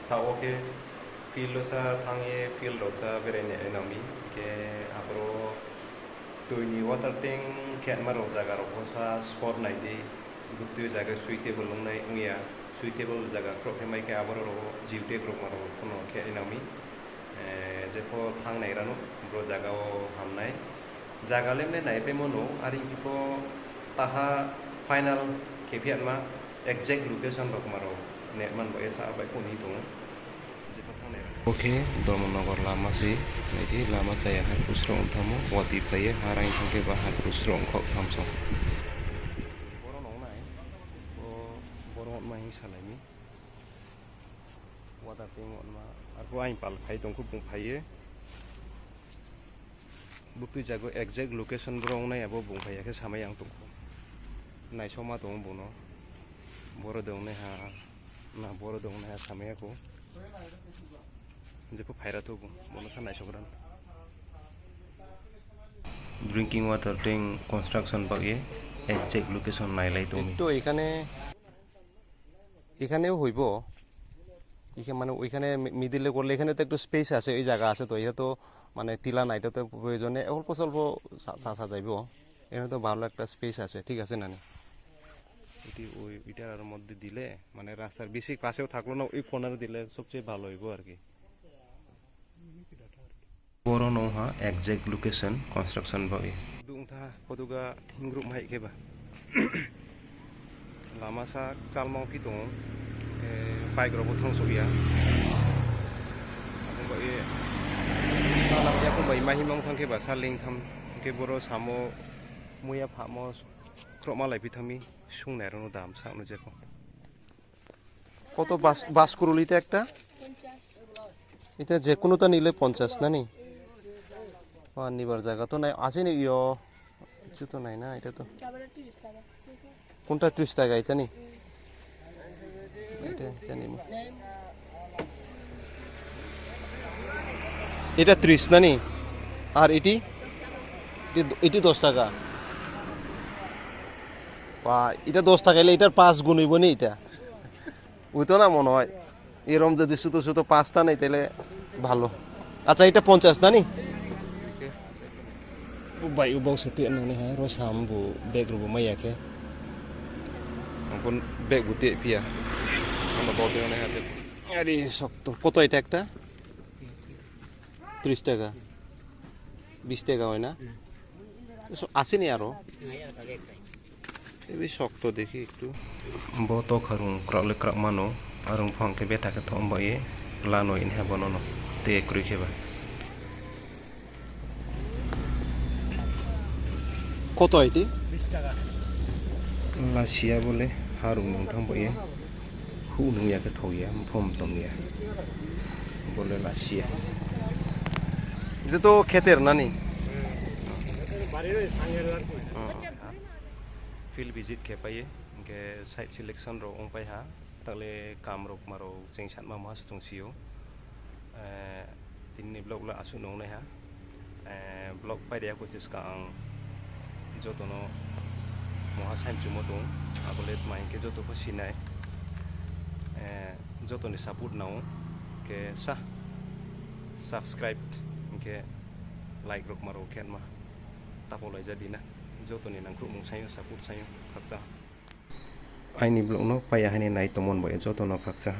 tao ke field losa thangi field losa berene enami ke abro tuini water tank ket maro jaga ro bosa spot naidi bukti jaga suitable longnai ngia suitable jaga krop hemai ke abro ro jiute krop maro kono ke enami jepo thang nai rano bro jaga o hamnai jaga lemne nai pe mono ari ko taha final kepiat ma exact location rok maro net man bo esa bai koni tung jepo thang nai oke Dormonogor lama sih jadi lama saya har pusrong tamu wati playe harang thangke ba har pusrong khok thamso boro nong nai boro mai salami wada tingot ma aku ain pal phai tongku bung phaiye bukti jago exact location brong nai abo bung phaiya ke samai ang tongku nai soma tong bono boro dong ne ha na boro dong ne ha samai aku jepo phaira to bono sa nai sogran drinking water tank construction bagie exact location নাইলাই তুমি তো এখানেও হইব এখানে মানে ওইখানে মিডিলে করলে এখানে তো একটু স্পেস আছে এই জায়গা আছে তো এটা তো মানে তিলা নাই তো প্রয়োজনে অল্প স্বল্প চাষা যাইব এখানে তো ভালো একটা স্পেস আছে ঠিক আছে নানি এটি ওই এটার মধ্যে দিলে মানে রাস্তার বেশি পাশেও থাকলো না ওই কর্নারে দিলে সবচেয়ে ভালো হইব আর কি বড় নহা এক্সাক্ট লোকেশন কনস্ট্রাকশন বাই দুংথা পদুগা গ্রুপ মাই কেবা লামা সা চালমাও পি দং বাইক রব থাংসবিয়া বাই লামজা কো বাই মাহিমং থাংকেবা সালিং থাম के बरो सामो मुया फामो क्रमा लाइफि थामी सुंनाय रनो दाम सानो जेको কত বাস করুলিতে একটা 50 এটা যে কোনোটা নিলে 50 না নি নিবার জায়গা তো নাই আছে নি ইয়ো কিছু তো নাই না এটা তো কোনটা 30 টাকা এটা নি এটা জানি এটা 30 না নি আর এটি 10 টাকা এটা 10 টাকা এলে এটার 5 গুণ হইব নি এটা ওইতো না মনে হয় এরকম যদি ছোটো ছোটো 5টা নেই তাহলে ভালো আচ্ছা এটা 50 না নি বাই উবাও সেটি এনে হ্যাঁ রসাম বু বেগ রুবো মাইয়াকে আম্পন বেগ বুতে পিয়া আমরা বলতে অনেক আছে আরে শক্ত কত এটা একটা 30 টাকা 20 টাকা হয় না আসেনি আরো এই শক্ত দেখি একটু বতো খারুং ক্রালে ক্রাক মানো আরং ফাংকে বেটাকে থমবায়ে লানো ইনহা বননো তে ক্রুইখেবা কত এটি 20 টাকা লাসিয়া বলে হারুং থমবায়ে হু নুয়াকে থইয়া ফম তমিয়া বলে লাসিয়া এটা তো ক্ষেতের না নি field visit ke paye ke site selection ro ong pai ha tale kam rok maro jengsat ma mas tung sio tinni blog la asu nong nai ha blog pai dia kosis ka ang jotono moha saim jumo tung abole mai ke joto ko sinai jotoni support nau ke sa subscribe ke like rok maro ken ma tapolai jadi na jotoni nang krumung sayo support sayo khaksa aini blog no paya hani nai tomon boy jotono khaksa